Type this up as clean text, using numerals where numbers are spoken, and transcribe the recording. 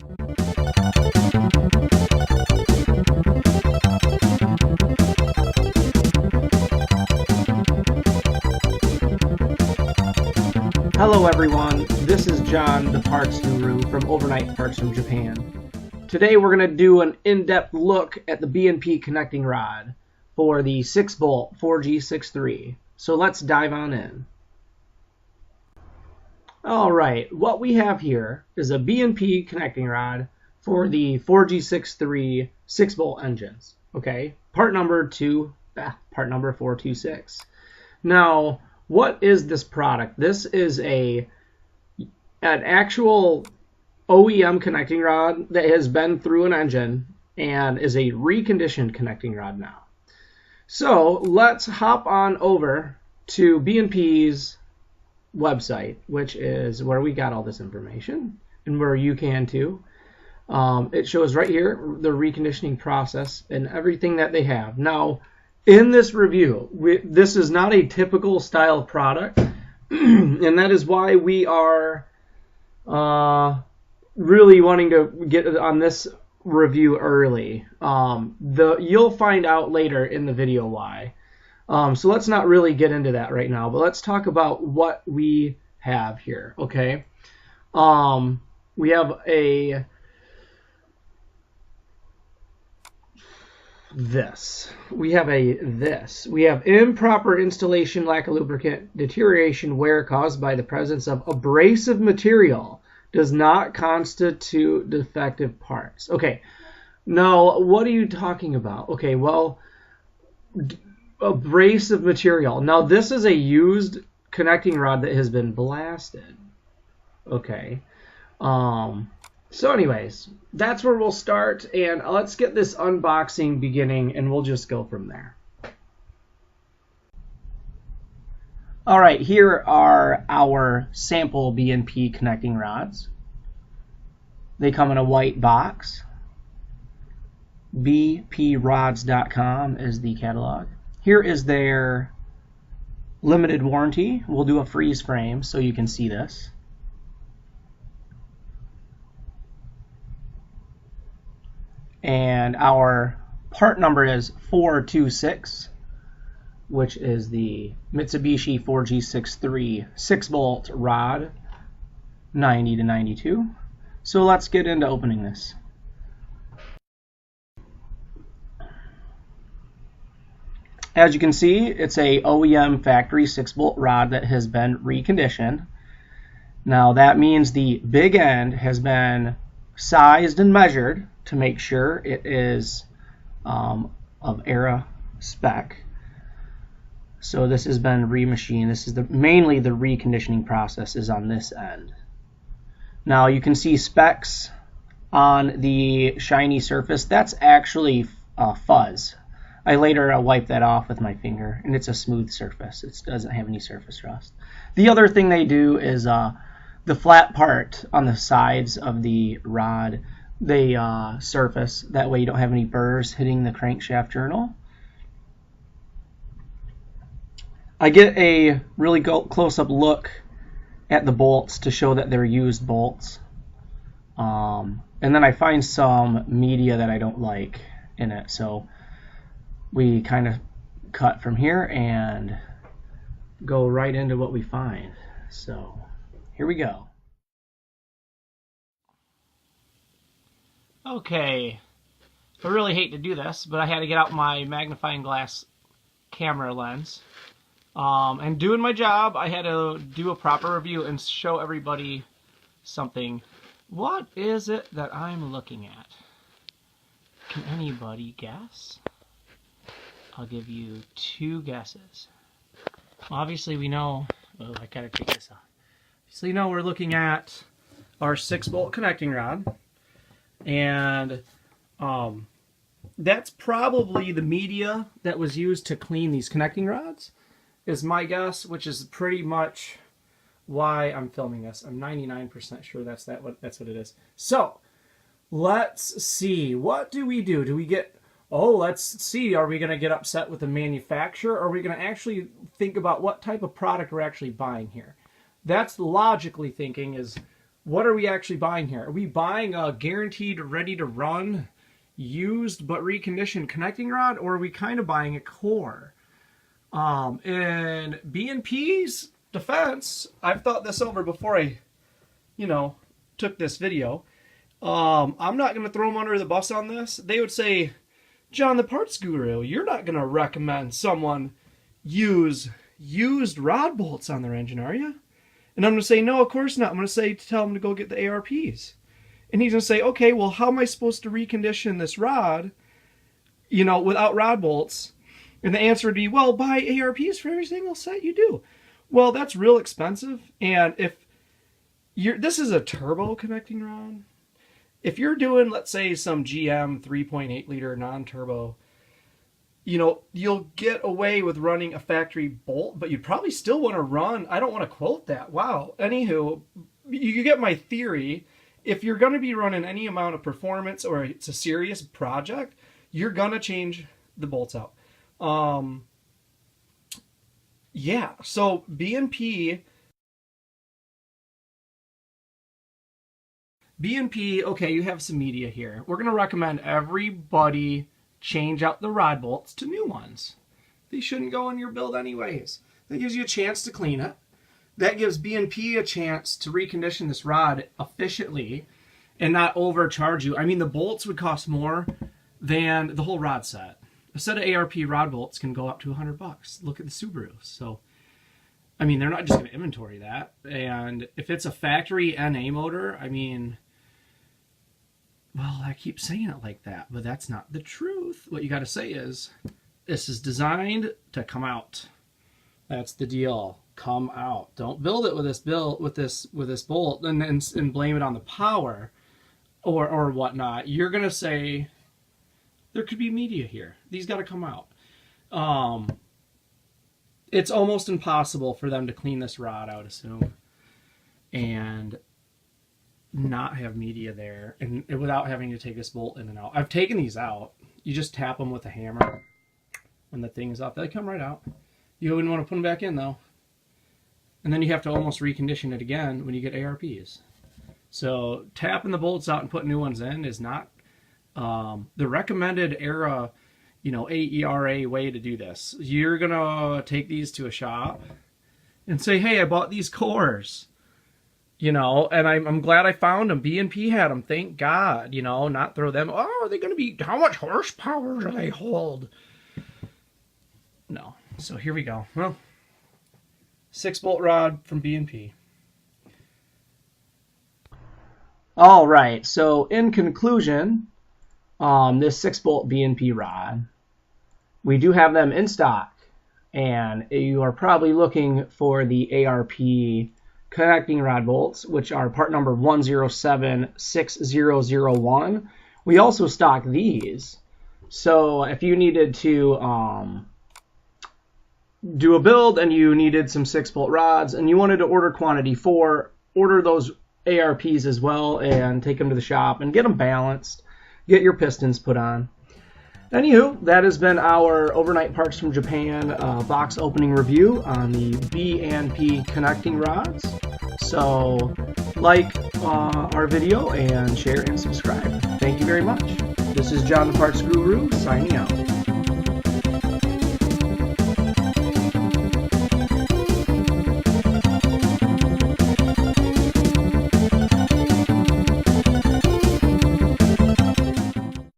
Hello everyone, this is John, the Parts Guru from Overnight Parts from Japan. Today we're going to do an in-depth look at the B&P connecting rod for the 6-bolt 4G63. So let's dive on in. Alright, what we have here is a B&P connecting rod for the 4G63 6-bolt engines. Okay, part number 426. Now, what is this product? This is an actual OEM connecting rod that has been through an engine and is a reconditioned connecting rod now. So let's hop on over to B&P's website, which is where we got all this information and where you can too. It shows right here the reconditioning process and everything that they have. Now, in this review, this is not a typical style product, and that is why we are really wanting to get on this review early. You'll find out later in the video why. So let's not really get into that right now, but let's talk about what we have here, okay? We have We have improper installation, lack of lubricant, deterioration, wear caused by the presence of abrasive material does not constitute defective parts. Okay, now what are you talking about? Okay, well, abrasive material. Now this is a used connecting rod that has been blasted. Okay. So anyways, that's where we'll start, and let's get this unboxing beginning, and we'll just go from there. Alright, here are our sample B&P connecting rods. They come in a white box. bprods.com is the catalog. Here is their limited warranty. We'll do a freeze frame so you can see this. And our part number is 426, which is the Mitsubishi 4G63 6-bolt rod, 90 to 92. So let's get into opening this. As you can see, it's a OEM factory 6-bolt rod that has been reconditioned. Now that means the big end has been sized and measured to make sure it is of era spec. So this has been remachined. This is mainly the reconditioning process is on this end. Now you can see specks on the shiny surface. That's actually fuzz. I later wiped that off with my finger, and it's a smooth surface. It doesn't have any surface rust. The other thing they do is the flat part on the sides of the rod, they surface. That way you don't have any burrs hitting the crankshaft journal. I get a really close-up look at the bolts to show that they're used bolts. And then I find some media that I don't like in it. So we kind of cut from here and go right into what we find. So here we go. Okay, I really hate to do this, but I had to get out my magnifying glass camera lens. And doing my job, I had to do a proper review and show everybody something. What is it that I'm looking at? Can anybody guess? I'll give you 2 guesses. Obviously we know, oh, I gotta take this off. Obviously you know we're looking at our 6-bolt connecting rod. And that's probably the media that was used to clean these connecting rods, is my guess, which is pretty much why I'm filming this. I'm 99% sure that's what it is. So let's see. What do we do? Do we get, let's see, are we going to get upset with the manufacturer, or are we going to actually think about what type of product we're actually buying here? That's logically thinking is, what are we actually buying here? Are we buying a guaranteed, ready to run, used but reconditioned connecting rod, or are we kind of buying a core? In B&P's defense, I've thought this over before I, took this video. I'm not going to throw them under the bus on this. They would say, John the Parts Guru, you're not going to recommend someone use used rod bolts on their engine, are you? And I'm going to say, no, of course not. I'm going to say, tell them to go get the ARPs. And he's going to say, okay, well, how am I supposed to recondition this rod, without rod bolts? And the answer would be, well, buy ARPs for every single set you do. Well, that's real expensive. And if this is a turbo connecting rod. If you're doing, let's say, some GM 3.8 liter non-turbo, you'll get away with running a factory bolt, but you'd probably still want to run. I don't want to quote that. Wow. Anywho, you get my theory. If you're going to be running any amount of performance or it's a serious project, you're going to change the bolts out. Yeah. So B&P, okay, you have some media here. We're going to recommend everybody change out the rod bolts to new ones. They shouldn't go in your build anyways. That gives you a chance to clean it. That gives B&P a chance to recondition this rod efficiently and not overcharge you. I mean, the bolts would cost more than the whole rod set. A set of ARP rod bolts can go up to $100. Look at the Subarus. So, I mean, they're not just going to inventory that. And if it's a factory NA motor, I mean, well, I keep saying it like that, but that's not the truth. What you got to say is, this is designed to come out. That's the deal. Come out. Don't build it with this bolt and blame it on the power or whatnot. You're gonna say there could be media here. These got to come out. It's almost impossible for them to clean this rod, I would assume, and not have media there, and without having to take this bolt in and out. I've taken these out. You just tap them with a hammer when the thing is off. They come right out. You wouldn't want to put them back in though. And then you have to almost recondition it again when you get ARPs. So tapping the bolts out and putting new ones in is not the recommended era, AERA way to do this. You're gonna take these to a shop and say, hey, I bought these cores. And I'm glad I found them. B&P had them, thank God. Not throw them. Oh, are they going to be, how much horsepower do they hold? No. So here we go. Well, 6-bolt rod from B&P. All right. So in conclusion, this 6-bolt B&P rod, we do have them in stock, and you are probably looking for the ARP connecting rod bolts, which are part number 1076001. We also stock these. So if you needed to do a build and you needed some 6-bolt rods and you wanted to order quantity 4, order those ARPs as well and take them to the shop and get them balanced. Get your pistons put on. Anywho, that has been our Overnight Parts from Japan box opening review on the B&P connecting rods. So, like our video and share and subscribe. Thank you very much. This is John the Parts Guru signing out.